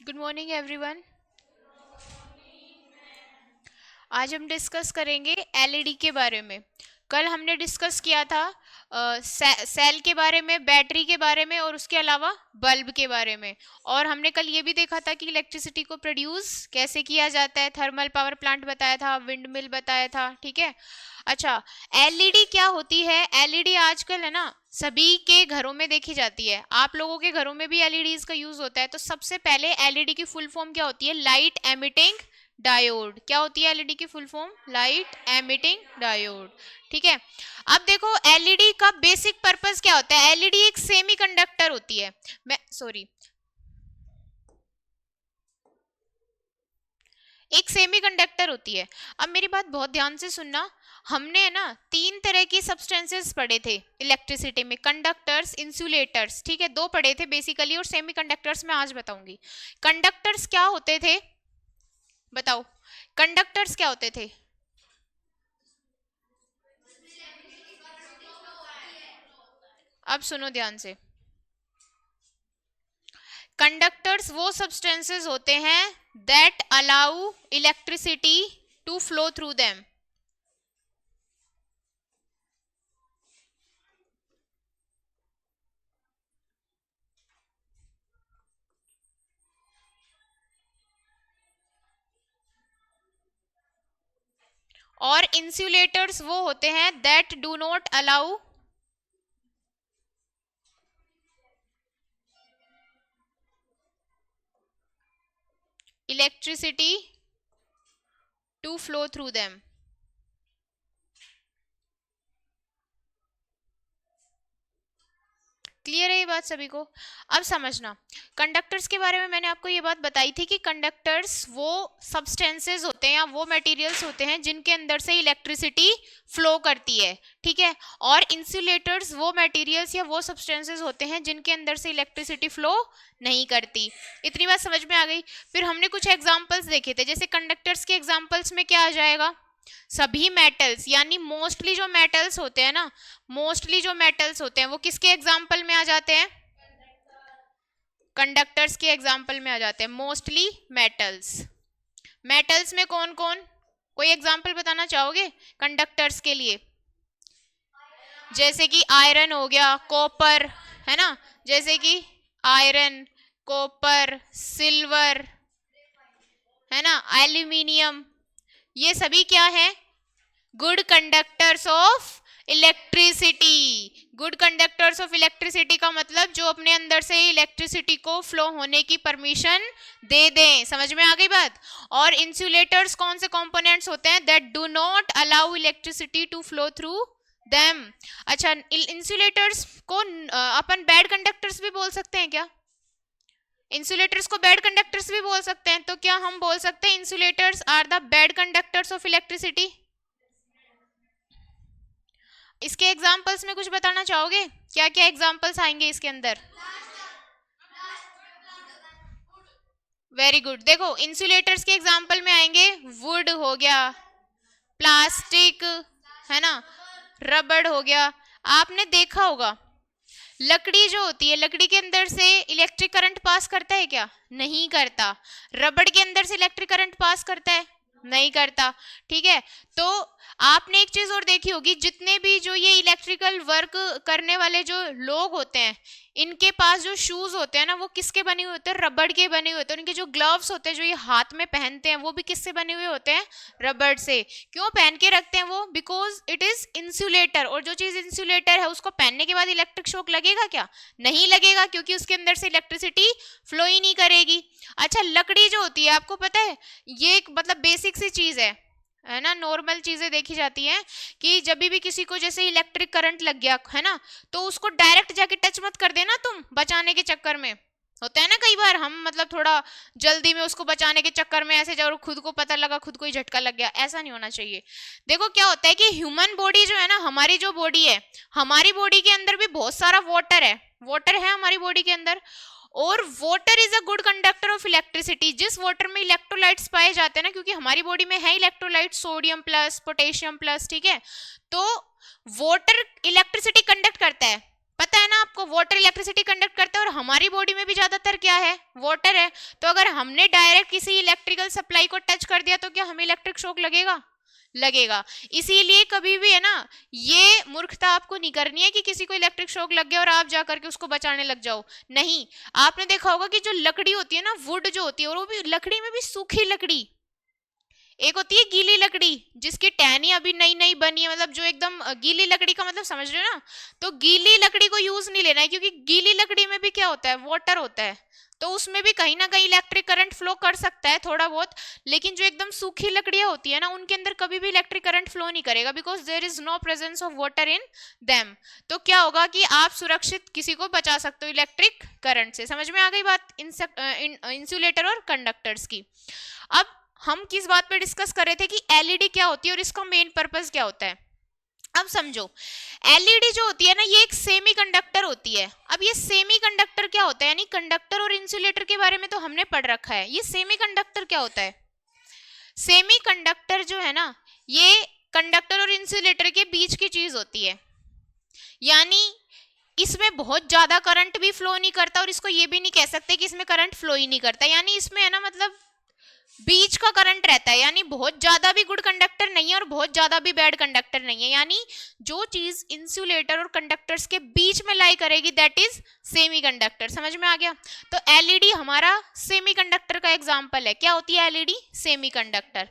Good morning everyone. आज हम discuss करेंगे एलईडी के बारे में। कल हमने डिस्कस किया था सेल के बारे में, बैटरी के बारे में और उसके अलावा बल्ब के बारे में। और हमने कल ये भी देखा था कि इलेक्ट्रिसिटी को प्रोड्यूस कैसे किया जाता है। थर्मल पावर प्लांट बताया था, विंड मिल बताया था, ठीक है। अच्छा, एलईडी क्या होती है? एलईडी आजकल है ना सभी के घरों में देखी जाती है। आप लोगों के घरों में भी एलईडीज का यूज होता है। तो सबसे पहले एलईडी की फुल फॉर्म क्या होती है? Light emitting diode. क्या होती है एलईडी की full form? Light emitting diode, ठीक है। अब देखो एलईडी का बेसिक पर्पस क्या होता है। एलईडी एक सेमी कंडक्टर होती है। एक सेमीकंडक्टर होती है। अब मेरी बात बहुत ध्यान से सुनना। हमने है ना 3 तरह की सब्सटेंसेस पढ़े थे इलेक्ट्रिसिटी में, कंडक्टर्स, इंसुलेटर्स, ठीक है। 2 पढ़े थे बेसिकली, और सेमीकंडक्टर्स मैं आज बताऊंगी। कंडक्टर्स क्या होते थे बताओ? कंडक्टर्स क्या होते थे? अब सुनो ध्यान से। कंडक्टर्स वो सब्सटेंसेस होते हैं that allow electricity to flow through them. और इंसुलेटर्स वो होते हैं that do not allow electricity to flow through them. Clear है ये बात सभी को? अब समझना, कंडक्टर्स के बारे में मैंने आपको ये बात बताई थी कि कंडक्टर्स वो सब्सटेंसेस होते हैं या वो मटेरियल्स होते हैं जिनके अंदर से इलेक्ट्रिसिटी फ्लो करती है, ठीक है। और इंसुलेटर्स वो मटेरियल्स या वो सब्सटेंसेस होते हैं जिनके अंदर से इलेक्ट्रिसिटी फ्लो नहीं करती। इतनी बात समझ में आ गई? फिर हमने कुछ एग्जाम्पल्स देखे थे, जैसे कंडक्टर्स के एग्जाम्पल्स में क्या आ जाएगा? सभी मेटल्स, यानी मोस्टली जो मेटल्स होते हैं ना, मोस्टली जो मेटल्स होते हैं वो किसके एग्जाम्पल में आ जाते हैं? कंडक्टर्स के एग्जाम्पल में आ जाते हैं मोस्टली मेटल्स। मेटल्स में कौन कौन? कोई एग्जाम्पल बताना चाहोगे कंडक्टर्स के लिए? जैसे कि आयरन हो गया, कॉपर, है ना। जैसे कि आयरन, कॉपर, सिल्वर, है ना, एल्यूमिनियम, ये सभी क्या है? Good conductors of electricity. Good conductors of electricity का मतलब जो अपने अंदर से इलेक्ट्रिसिटी को फ्लो होने की परमिशन दे दें। समझ में आ गई बात? और इंसुलेटर्स कौन से कंपोनेंट्स होते हैं? That do not allow electricity to flow through them. अच्छा, इंसुलेटर्स को अपन बैड कंडक्टर्स भी बोल सकते हैं क्या? इंसुलेटर्स को बैड कंडक्टर्स भी बोल सकते हैं। तो क्या हम बोल सकते हैं insulators are the bad conductors of electricity? इसके एग्जाम्पल्स में कुछ बताना चाहोगे? क्या क्या एग्जाम्पल्स आएंगे इसके अंदर? Very good. देखो इंसुलेटर्स के एग्जाम्पल में आएंगे वुड हो गया, प्लास्टिक, है ना, रबड़ हो गया। आपने देखा होगा लकड़ी जो होती है, लकड़ी के अंदर से इलेक्ट्रिक करंट पास करता है क्या? नहीं करता। रबड़ के अंदर से इलेक्ट्रिक करंट पास करता है? नहीं करता, ठीक है। तो आपने एक चीज और देखी होगी, जितने भी जो ये इलेक्ट्रिकल वर्क करने वाले जो लोग होते हैं, इनके पास जो शूज होते हैं ना, वो किसके बने हुए होते हैं? रबड़ के बने हुए होते हैं। उनके जो ग्लव्स होते हैं जो ये हाथ में पहनते हैं, वो भी किससे बने हुए होते हैं? रबड़ से। क्यों पहन के रखते हैं वो? Because it is insulator. और जो चीज इंसुलेटर है उसको पहनने के बाद इलेक्ट्रिक शॉक लगेगा क्या? नहीं लगेगा, क्योंकि उसके अंदर से इलेक्ट्रिसिटी फ्लो ही नहीं करेगी। अच्छा, लकड़ी जो होती है, आपको पता है ये एक मतलब बेसिक सी चीज है ना, नॉर्मल चीजें देखी जाती हैं कि जब भी किसी को जैसे इलेक्ट्रिक करंट लग गया है ना, तो उसको डायरेक्ट जाके टच मत कर देना तुम, बचाने के चक्कर में। होता है ना कई बार हम मतलब थोड़ा जल्दी में उसको बचाने के चक्कर में ऐसे जाओ, खुद को पता लगा खुद को ही झटका लग गया। ऐसा नहीं होना चाहिए। देखो क्या होता है कि ह्यूमन बॉडी जो है ना, हमारी जो बॉडी है, हमारी बॉडी के अंदर भी बहुत सारा वाटर है। वाटर है हमारी बॉडी के अंदर, और water is a good conductor of electricity. जिस वाटर में इलेक्ट्रोलाइट्स पाए जाते हैं ना, क्योंकि हमारी बॉडी में है electrolyte, sodium plus, potassium plus, ठीक है। तो वाटर इलेक्ट्रिसिटी कंडक्ट करता है। पता है ना आपको, वाटर इलेक्ट्रिसिटी कंडक्ट करता है और हमारी बॉडी में भी ज्यादातर क्या है, वाटर है। तो अगर हमने डायरेक्ट किसी इलेक्ट्रिकल सप्लाई को टच कर दिया तो क्या हमें इलेक्ट्रिक शॉक लगेगा, लगेगा। इसीलिए कभी भी है ना, ये मूर्खता आपको नहीं करनी है कि किसी को इलेक्ट्रिक शॉक लग गया और आप जा करके उसको बचाने लग जाओ, नहीं। आपने देखा होगा कि जो लकड़ी होती है ना, वुड जो होती है, और वो भी लकड़ी में भी सूखी लकड़ी, एक होती है गीली लकड़ी जिसकी टहनी अभी नई नई बनी है, मतलब जो एकदम गीली लकड़ी का मतलब समझ रहे हो ना। तो गीली लकड़ी को यूज नहीं लेना है, क्योंकि गीली लकड़ी में भी क्या होता है, वाटर होता है। तो उसमें भी कहीं ना कहीं इलेक्ट्रिक करंट फ्लो कर सकता है थोड़ा बहुत, लेकिन जो एकदम सूखी लकड़ियां होती है ना, उनके अंदर कभी भी इलेक्ट्रिक करंट फ्लो नहीं करेगा, because there is no presence of water in them. तो क्या होगा कि आप सुरक्षित किसी को बचा सकते हो इलेक्ट्रिक करंट से। समझ में आ गई बात इंसुलेटर और कंडक्टर्स की। अब हम किस बात पे डिस्कस कर रहे थे कि एलईडी क्या होती है और इसका मेन पर्पस क्या होता है। अब समझो, एलईडी जो होती है ना, ये एक सेमी कंडक्टर होती है। अब ये सेमी कंडक्टर क्या होता है, यानी कंडक्टर और इंसुलेटर के बारे में तो हमने पढ़ रखा है, ये सेमी कंडक्टर क्या होता है। सेमी कंडक्टर जो है ना, ये कंडक्टर और इंसुलेटर के बीच की चीज होती है, यानी इसमें बहुत ज्यादा करंट भी फ्लो नहीं करता और इसको ये भी नहीं कह सकते कि इसमें करंट फ्लो ही नहीं करता, यानी इसमें है ना, मतलब बीच का करंट रहता है, यानी बहुत ज्यादा भी गुड कंडक्टर नहीं है और बहुत ज्यादा भी बैड कंडक्टर नहीं है। यानी जो चीज इंसुलेटर और कंडक्टर्स के बीच में लाई करेगी, दैट इज सेमी कंडक्टर। समझ में आ गया। तो एलईडी हमारा सेमी कंडक्टर का एग्जाम्पल है। क्या होती है एलईडी, सेमी कंडक्टर।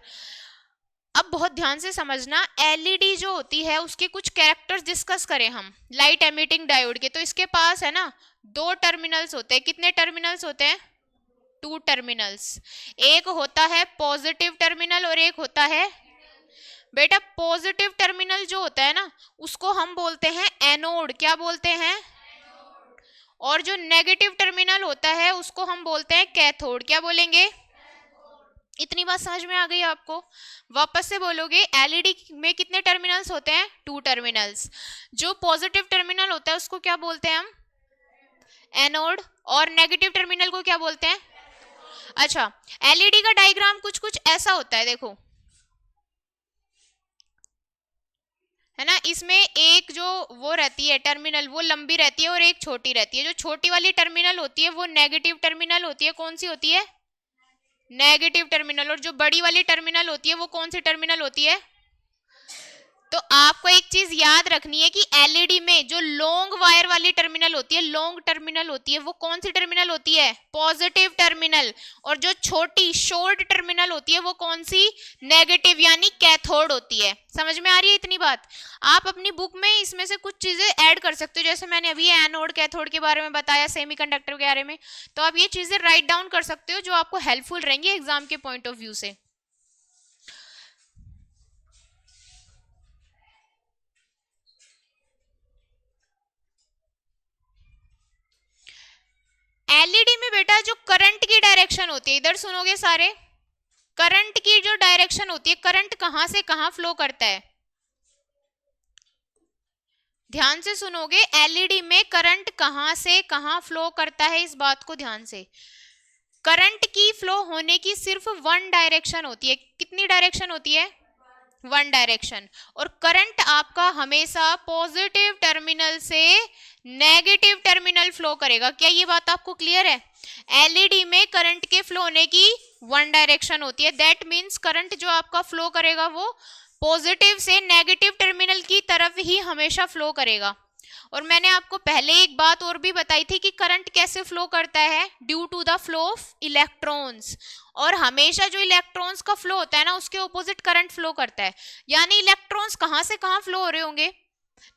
अब बहुत ध्यान से समझना, एलईडी जो होती है उसके कुछ कैरेक्टर्स डिस्कस करें हम, लाइट एमिटिंग डायोड के। तो इसके पास है ना, दो टर्मिनल्स होते हैं। कितने टर्मिनल्स होते हैं, टू टर्मिनल्स। एक होता है पॉजिटिव टर्मिनल और एक होता है, बेटा पॉजिटिव टर्मिनल जो होता है ना, उसको हम बोलते हैं एनोड। क्या बोलते हैं, और जो नेगेटिव टर्मिनल होता है उसको हम बोलते हैं कैथोड। क्या बोलेंगे, इतनी बात समझ में आ गई आपको। वापस से बोलोगे, एलईडी में कितने टर्मिनल्स होते हैं, टू टर्मिनल्स। जो पॉजिटिव टर्मिनल होता है उसको क्या बोलते हैं हम, एनोड, और नेगेटिव टर्मिनल को क्या बोलते हैं। अच्छा, एलईडी का डायग्राम कुछ कुछ ऐसा होता है, देखो है ना। इसमें एक जो वो रहती है टर्मिनल, वो लंबी रहती है और एक छोटी रहती है। जो छोटी वाली टर्मिनल होती है वो नेगेटिव टर्मिनल होती है। कौन सी होती है, नेगेटिव टर्मिनल। और जो बड़ी वाली टर्मिनल होती है वो कौन सी टर्मिनल होती है। तो आपको एक चीज याद रखनी है कि एलईडी में जो लॉन्ग वायर वाली टर्मिनल होती है, लॉन्ग टर्मिनल होती है, वो कौन सी टर्मिनल होती है, पॉजिटिव टर्मिनल। और जो छोटी शॉर्ट टर्मिनल होती है वो कौन सी, नेगेटिव, यानी कैथोड होती है। समझ में आ रही है इतनी बात। आप अपनी बुक में इसमें से कुछ चीजें ऐड कर सकते हो, जैसे मैंने अभी एनोड कैथोड के बारे में बताया, सेमीकंडक्टर के बारे में। तो आप ये चीजें राइट डाउन कर सकते हो जो आपको हेल्पफुल रहेंगी एग्जाम के पॉइंट ऑफ व्यू से। एलईडी में बेटा जो करंट की डायरेक्शन होती है, इधर सुनोगे सारे, करंट की जो डायरेक्शन होती है, करंट कहां से कहां फ्लो करता है, ध्यान से सुनोगे। एलईडी में करंट कहां से कहां फ्लो करता है, इस बात को ध्यान से। करंट की फ्लो होने की सिर्फ वन डायरेक्शन होती है। कितनी डायरेक्शन होती है, वन डायरेक्शन। और करंट आपका हमेशा पॉजिटिव टर्मिनल से नेगेटिव टर्मिनल फ्लो करेगा। क्या ये बात आपको क्लियर है। एलईडी में करंट के फ्लो होने की वन डायरेक्शन होती है, दैट मींस करंट जो आपका फ्लो करेगा वो पॉजिटिव से नेगेटिव टर्मिनल की तरफ ही हमेशा फ्लो करेगा। और मैंने आपको पहले एक बात और भी बताई थी कि करंट कैसे फ्लो करता है, due to the flow of electrons. और हमेशा जो इलेक्ट्रॉन्स का फ्लो होता है ना, उसके ऑपोजिट करंट फ्लो करता है। यानी इलेक्ट्रॉन्स कहां से कहां फ्लो हो रहे होंगे,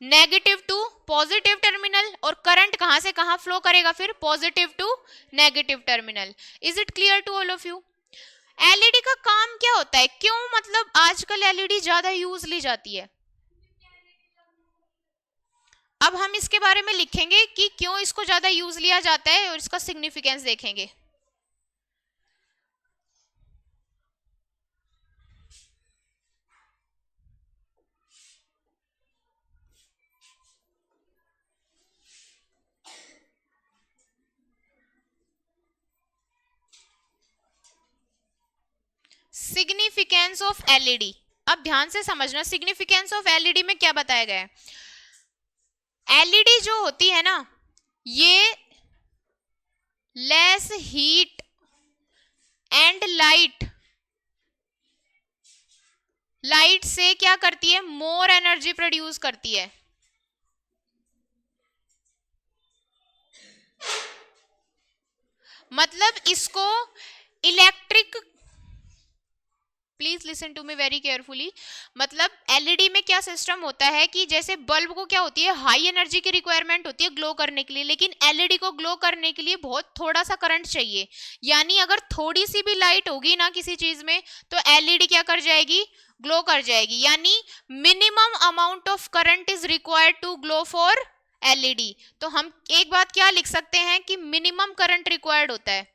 नेगेटिव टू पॉजिटिव टर्मिनल। और करंट कहां से कहां फ्लो करेगा फिर, positive to negative terminal. Is it clear to all of you. LED का काम क्या होता है, क्यों मतलब आजकल एलईडी ज्यादा यूज ली जाती है। अब हम इसके बारे में लिखेंगे कि क्यों इसको ज्यादा यूज लिया जाता है और इसका सिग्निफिकेंस देखेंगे। सिग्निफिकेंस ऑफ एलईडी, अब ध्यान से समझना, सिग्निफिकेंस ऑफ एलईडी में क्या बताया गया है। एलईडी जो होती है ना, ये लेस हीट एंड लाइट से क्या करती है, मोर एनर्जी प्रोड्यूस करती है। मतलब इसको electric, please listen to me very carefully, मतलब एलईडी में क्या सिस्टम होता है कि जैसे बल्ब को क्या होती है, हाई एनर्जी की रिक्वायरमेंट होती है ग्लो करने के लिए, लेकिन एलईडी को ग्लो करने के लिए बहुत थोड़ा सा करंट चाहिए। यानी अगर थोड़ी सी भी लाइट होगी ना किसी चीज में, तो एलईडी क्या कर जाएगी, ग्लो कर जाएगी। यानी minimum amount of current is required to glow for LED. तो हम एक बात क्या लिख सकते हैं कि मिनिमम करंट रिक्वायर्ड होता है,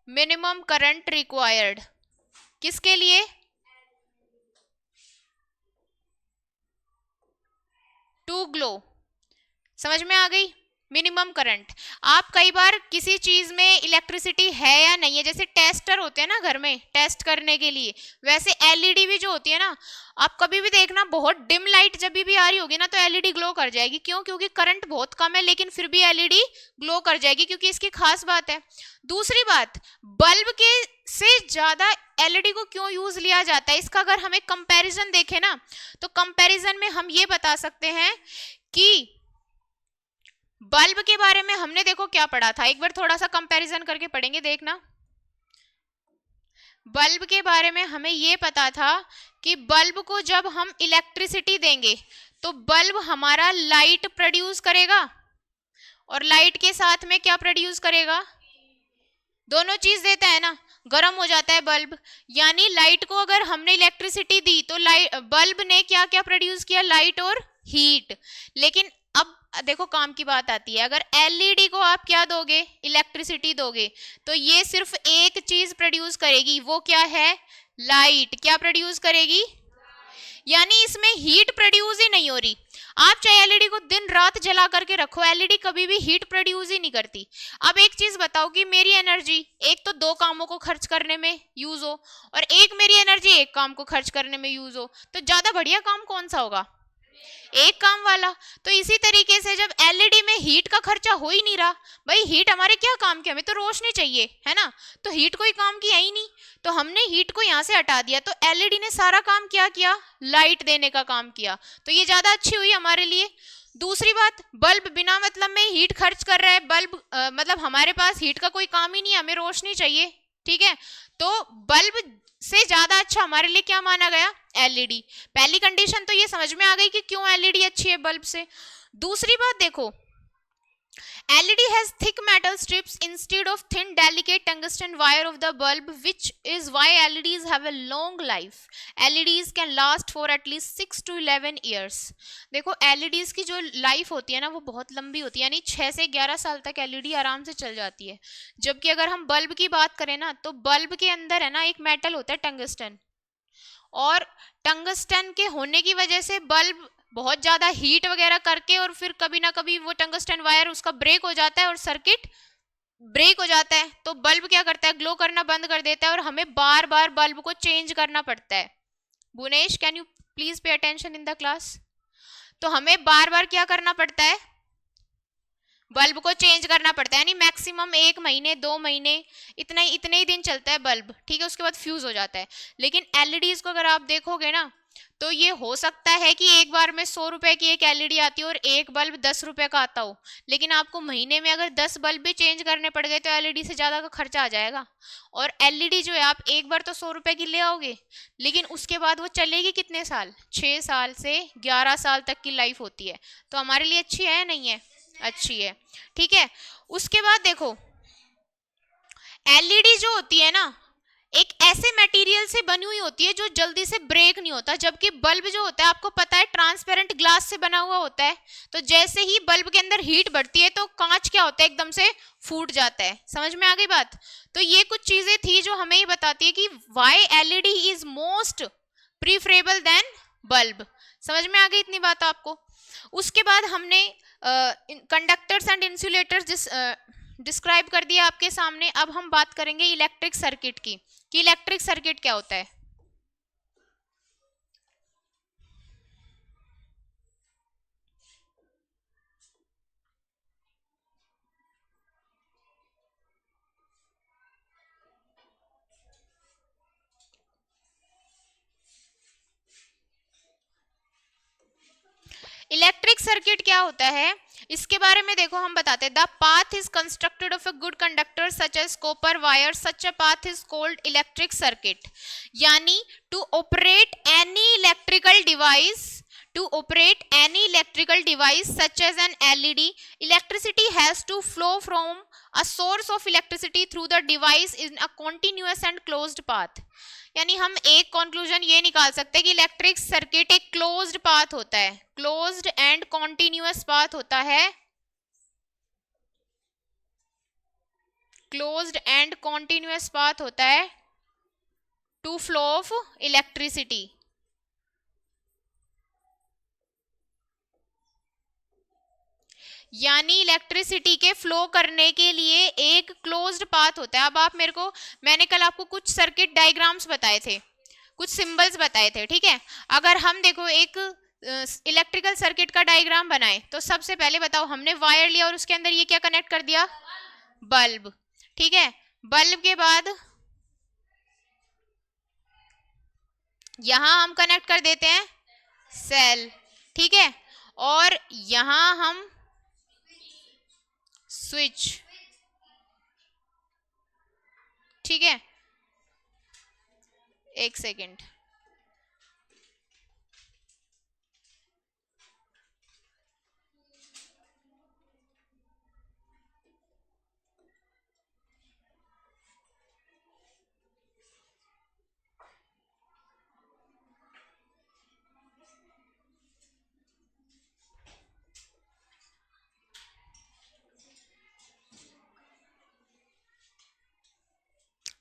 मिनिमम करंट रिक्वायर्ड किसके लिए, टू ग्लो। समझ में आ गई, मिनिमम करंट। आप कई बार किसी चीज में इलेक्ट्रिसिटी है या नहीं है, जैसे टेस्टर होते हैं ना घर में टेस्ट करने के लिए, वैसे एलईडी भी जो होती है ना, आप कभी भी देखना बहुत डिम लाइट जब भी आ रही होगी ना, तो एलईडी ग्लो कर जाएगी। क्यों? क्योंकि करंट बहुत कम है, लेकिन फिर भी एलईडी ग्लो कर जाएगी, क्योंकि इसकी खास बात है। दूसरी बात, बल्ब के से ज्यादा एलईडी को क्यों यूज लिया जाता है, इसका अगर हम एक कंपैरिजन देखें ना, तो कंपैरिजन में हम ये बता सकते हैं कि बल्ब के बारे में हमने देखो क्या पढ़ा था, एक बार थोड़ा सा कंपैरिजन करके पढ़ेंगे, देखना। बल्ब के बारे में हमें ये पता था कि बल्ब को जब हम इलेक्ट्रिसिटी देंगे तो बल्ब हमारा लाइट प्रोड्यूस करेगा, और लाइट के साथ में क्या प्रोड्यूस करेगा, दोनों चीज देता है ना, गर्म हो जाता है बल्ब। यानी लाइट को अगर हमने इलेक्ट्रिसिटी दी तो बल्ब ने क्या क्या प्रोड्यूस किया, लाइट और हीट। लेकिन अब देखो काम की बात आती है, अगर एलईडी को आप क्या दोगे, इलेक्ट्रिसिटी दोगे, तो ये सिर्फ एक चीज प्रोड्यूस करेगी, वो क्या है, लाइट। क्या प्रोड्यूस करेगी, यानी इसमें हीट प्रोड्यूस ही नहीं हो रही। आप चाहे एलईडी को दिन रात जला करके रखो, एलईडी कभी भी हीट प्रोड्यूस ही नहीं करती। अब एक चीज बताओ कि मेरी एनर्जी एक तो दो कामों को खर्च करने में यूज हो, और एक मेरी एनर्जी एक काम को खर्च करने में यूज हो, तो ज्यादा बढ़िया काम कौन सा होगा, एक काम वाला। तो इसी तरीके से जब एलईडी में हीट का खर्चा हो ही नहीं रहा, भाई हीट हमारे क्या काम की, हमें तो रोशनी चाहिए है ना, तो हीट कोई काम की है ही नहीं, तो हमने हीट को यहाँ से हटा दिया, तो एलईडी ने सारा काम क्या किया, लाइट देने का काम किया, तो ये ज्यादा अच्छी हुई हमारे लिए। दूसरी बात, बल्ब बिना मतलब में हीट खर्च कर रहा है, बल्ब मतलब हमारे पास हीट का कोई काम ही नहीं, हमें रोशनी चाहिए, ठीक है, तो बल्ब से ज्यादा अच्छा हमारे लिए क्या माना गया, एलईडी। पहली कंडीशन तो ये समझ में आ गई कि क्यों एलईडी अच्छी है बल्ब से। दूसरी बात देखो, LED has thick metal strips instead of thin delicate tungsten wire of the bulb, which is why LEDs have a long life. LEDs can last for at least 6 to 11 years. देखो LEDs की जो life होती है ना, वो बहुत लंबी होती है, यानी 6 से 11 साल तक LED आराम से चल जाती है। जबकि अगर हम बल्ब की बात करें ना, तो बल्ब के अंदर है ना एक मेटल होता है टंगस्टन, और टंगस्टन के होने की वजह से बल्ब बहुत ज्यादा हीट वगैरह करके, और फिर कभी ना कभी वो टंगस्टन वायर उसका ब्रेक हो जाता है और सर्किट ब्रेक हो जाता है, तो बल्ब क्या करता है, ग्लो करना बंद कर देता है, और हमें बार बार बल्ब को चेंज करना पड़ता है। Bunesh, can you please pay attention in the class. तो हमें बार बार क्या करना पड़ता है, बल्ब को चेंज करना पड़ता है, यानी मैक्सिमम 1 महीने 2 महीने इतने ही दिन चलता है बल्ब, ठीक है, उसके बाद फ्यूज हो जाता है। लेकिन एलईडीज को अगर आप देखोगे ना, तो ये हो सकता है कि एक बार में 100 रुपए की एक एलईडी आती है और एक बल्ब 10 रुपए का आता हो, लेकिन आपको महीने में अगर 10 बल्ब भी चेंज करने पड़ गए तो एलईडी से ज्यादा का खर्चा आ जाएगा। और एलईडी जो है आप एक बार तो 100 रुपए की ले आओगे, लेकिन उसके बाद वो चलेगी कितने साल, 6 साल से 11 साल तक की लाइफ होती है। तो हमारे लिए अच्छी है नहीं है, अच्छी है, ठीक है। उसके बाद देखो, एलईडी जो होती है ना, एक ऐसे मटेरियल से बनी हुई होती है जो जल्दी से ब्रेक नहीं होता, जबकि बल्ब जो होता है आपको पता है ट्रांसपेरेंट ग्लास से बना हुआ होता है, तो जैसे ही बल्ब के अंदर हीट बढ़ती है तो कांच क्या होता है, एकदम से फूट जाता है। समझ में आ गई बात। तो ये कुछ चीजें थी जो हमें ये बताती है कि why LED is most preferable than bulb. समझ में आ गई इतनी बात आपको। उसके बाद हमने कंडक्टर्स एंड इंसुलेटर्स डिस्क्राइब कर दिया आपके सामने। अब हम बात करेंगे इलेक्ट्रिक सर्किट की, कि इलेक्ट्रिक सर्किट क्या होता है। इलेक्ट्रिक सर्किट क्या होता है इसके बारे में देखो हम बताते हैं. The path is constructed of a good conductor such as copper wire. Such a path is called electric circuit. यानी to operate any electrical device, to operate any electrical device such as an LED, electricity has to flow from a source of electricity through the device in a continuous and closed path. यानी हम एक conclusion ये निकाल सकते हैं कि electric circuit एक closed path होता है, क्लोज्ड एंड कॉन्टिन्यूअस पाथ होता है, क्लोज्ड एंड कॉन्टिन्यूअस पाथ होता है टू फ्लो ऑफ इलेक्ट्रिसिटी. यानी इलेक्ट्रिसिटी के फ्लो करने के लिए एक क्लोज्ड पाथ होता है. अब आप मेरे को, मैंने कल आपको कुछ सर्किट डायग्राम्स बताए थे, कुछ सिंबल्स बताए थे, ठीक है. अगर हम देखो एक इलेक्ट्रिकल सर्किट का डायग्राम बनाए तो सबसे पहले बताओ, हमने वायर लिया और उसके अंदर ये क्या कनेक्ट कर दिया, बल्ब, ठीक है. बल्ब के बाद यहां हम कनेक्ट कर देते हैं सेल, ठीक है, और यहां हम स्विच, ठीक है. एक सेकेंड,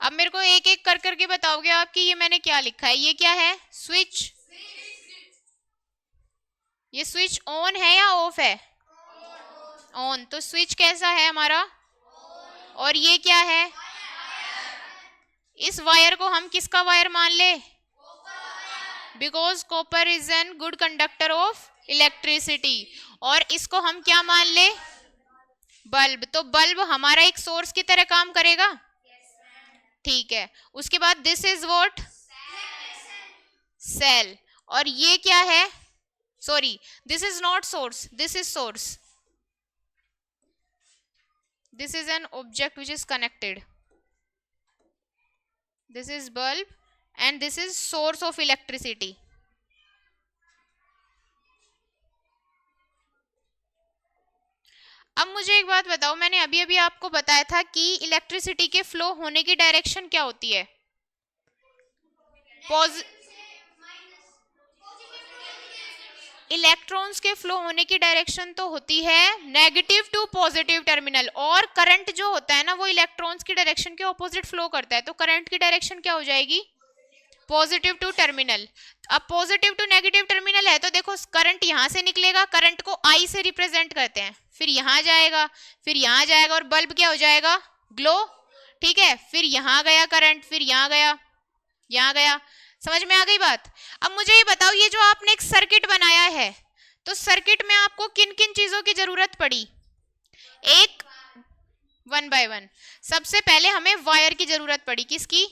अब मेरे को एक एक कर करके बताओगे आप कि ये मैंने क्या लिखा है. ये क्या है, स्विच. ये स्विच ऑन है या ऑफ है, ऑन. तो स्विच कैसा है हमारा, और ये क्या है, इस वायर को हम किसका वायर मान ले, because copper is an good conductor of electricity. और इसको हम क्या मान ले, बल्ब. तो बल्ब हमारा एक सोर्स की तरह काम करेगा, ठीक है. उसके बाद दिस इज व्हाट, सेल. और ये क्या है, sorry this is not source, this is source. This is an object which is connected. This is bulb and this is source of electricity. अब मुझे एक बात बताओ, मैंने अभी अभी आपको बताया था कि इलेक्ट्रिसिटी के फ्लो होने की डायरेक्शन क्या होती है, इलेक्ट्रॉन्स के फ्लो होने की डायरेक्शन तो होती है नेगेटिव टू पॉजिटिव टर्मिनल. और करंट जो होता है ना वो इलेक्ट्रॉन्स की डायरेक्शन के ऑपोजिट फ्लो करता है. तो करंट की डायरेक्शन क्या हो जाएगी, पॉजिटिव टू टर्मिनल. अब पॉजिटिव टू नेगेटिव टर्मिनल है तो देखो करंट यहां से निकलेगा, करंट को आई से रिप्रेजेंट करते हैं, फिर यहां जाएगा, फिर यहां जाएगा और बल्ब क्या हो जाएगा, ग्लो, ठीक है. फिर यहां गया करंट, फिर यहां गया, यहां गया. समझ में आ गई बात. अब मुझे ये बताओ, ये जो आपने एक सर्किट बनाया है तो सर्किट में आपको किन किन चीजों की जरूरत पड़ी, एक वन बाय वन. सबसे पहले हमें वायर की जरूरत पड़ी, किसकी,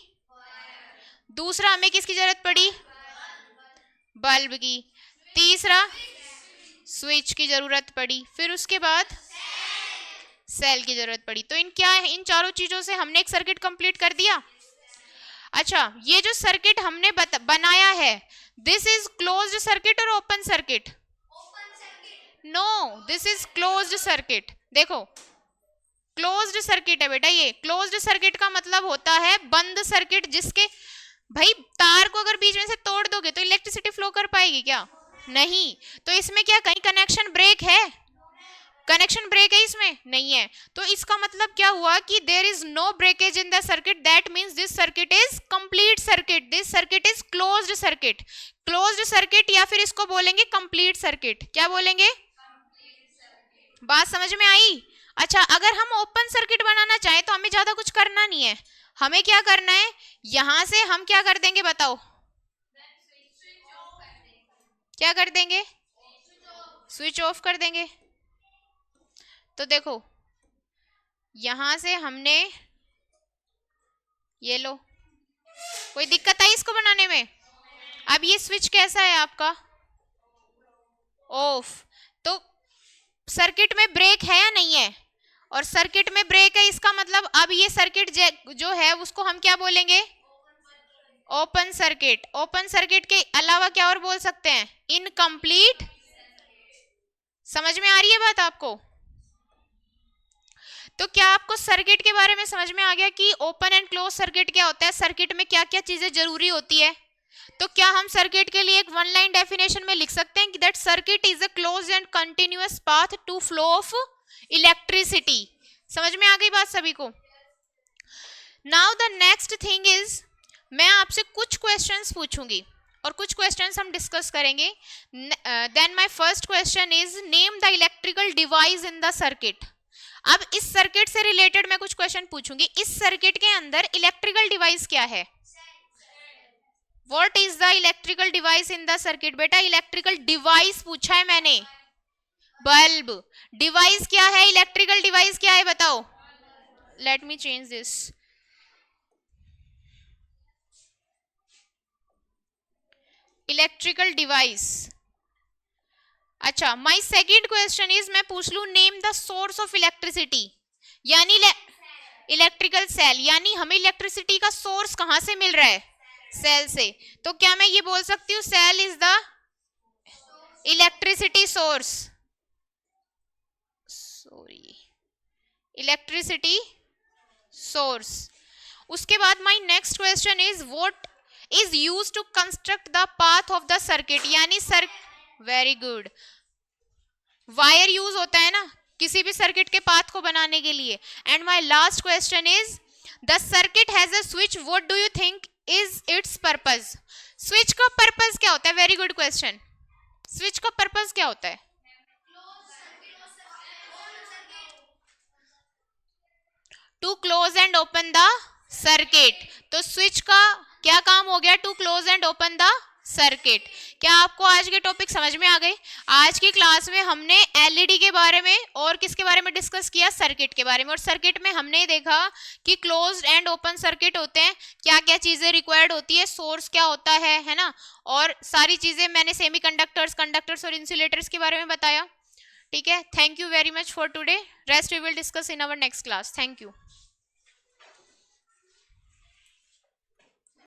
दूसरा हमें किसकी जरूरत पड़ी, बल्ब की. तीसरा स्विच की जरूरत पड़ी. फिर उसके बाद सेल की जरूरत पड़ी. तो इन क्या है, इन चारों चीजों से हमने एक सर्किट कंप्लीट कर दिया. अच्छा, ये जो सर्किट हमने बनाया है, दिस इज क्लोज्ड सर्किट और open circuit, no this is closed circuit. देखो क्लोज्ड सर्किट है बेटा, ये क्लोज्ड सर्किट का मतलब होता है बंद सर्किट, जिसके भाई तार को अगर बीच में से तोड़ दोगे तो इलेक्ट्रिसिटी फ्लो कर पाएगी क्या, नहीं. तो इसमें क्या कहीं कनेक्शन ब्रेक है, कनेक्शन ब्रेक है इसमें, नहीं है. तो इसका मतलब क्या हुआ कि there is no breakage in the circuit, that means this circuit is complete circuit, this circuit is closed circuit. Closed circuit या फिर इसको बोलेंगे कंप्लीट सर्किट. क्या बोलेंगे, बात समझ में आई. अच्छा, अगर हम ओपन सर्किट बनाना चाहें तो हमें ज्यादा कुछ करना नहीं है. हमें क्या करना है, यहां से हम क्या कर देंगे बताओ, क्या कर देंगे, स्विच ऑफ कर देंगे. तो देखो यहां से हमने, ये लो, कोई दिक्कत आई इसको बनाने में. अब ये स्विच कैसा है आपका, ऑफ. तो सर्किट में ब्रेक है या नहीं है, और सर्किट में ब्रेक है, इसका मतलब अब ये सर्किट जो है उसको हम क्या बोलेंगे, ओपन सर्किट। ओपन सर्किट के अलावा क्या और बोल सकते हैं, इनकम्प्लीट। समझ में आ रही है बात आपको? तो क्या आपको सर्किट के बारे में समझ में आ गया कि ओपन एंड क्लोज सर्किट क्या होता है, सर्किट में क्या क्या चीजें जरूरी होती है? तो क्या हम सर्किट के लिए एक वन लाइन डेफिनेशन में लिख सकते हैं कि that circuit is a closed and continuous path to flow of electricity. समझ में आ गई बात सभी को? Now the next thing is, मैं आपसे कुछ क्वेश्चंस पूछूंगी और कुछ क्वेश्चंस हम डिस्कस करेंगे। Then my first question is name the electrical device in the circuit. अब इस सर्किट से रिलेटेड मैं कुछ क्वेश्चन पूछूंगी। इस सर्किट के अंदर इलेक्ट्रिकल डिवाइस क्या है? What is the electrical device in the circuit? बेटा इलेक्ट्रिकल डिवाइस पूछा है मैंने, बल्ब। डिवाइस क्या है, इलेक्ट्रिकल डिवाइस क्या है बताओ? Let me change this. Electrical device. अच्छा, माय सेकंड क्वेश्चन इज, मैं पूछ लूं name the source of electricity, यानी इलेक्ट्रिकल सेल, यानी हमें इलेक्ट्रिसिटी का सोर्स कहां से मिल रहा है? सेल से। तो क्या मैं ये बोल सकती हूँ cell is the electricity source? Sorry, electricity source. उसके बाद my next question is what is used to construct the path of the circuit, यानी वेरी गुड, वायर यूज होता है ना किसी भी सर्किट के पाथ को बनाने के लिए। And my last question is the circuit has a switch, what do you think is its purpose? Switch का पर्पस क्या होता है? Very good question. स्विच का पर्पस क्या होता है? To close and open the circuit. तो स्विच का क्या काम हो गया? To close and open the circuit. क्या आपको आज के टॉपिक समझ में आ गए? आज की क्लास में हमने एलईडी के बारे में और किसके बारे में डिस्कस किया? सर्किट के बारे में। और सर्किट में हमने देखा कि क्लोज्ड एंड ओपन सर्किट होते हैं, क्या क्या चीजें रिक्वायर्ड होती है, सोर्स क्या होता है ना, और सारी चीजें मैंने सेमीकंडक्टर्स, कंडक्टर्स और इंसुलेटर्स के बारे में बताया। ठीक है, thank you very much for today. Rest we will discuss in our next class. Thank you.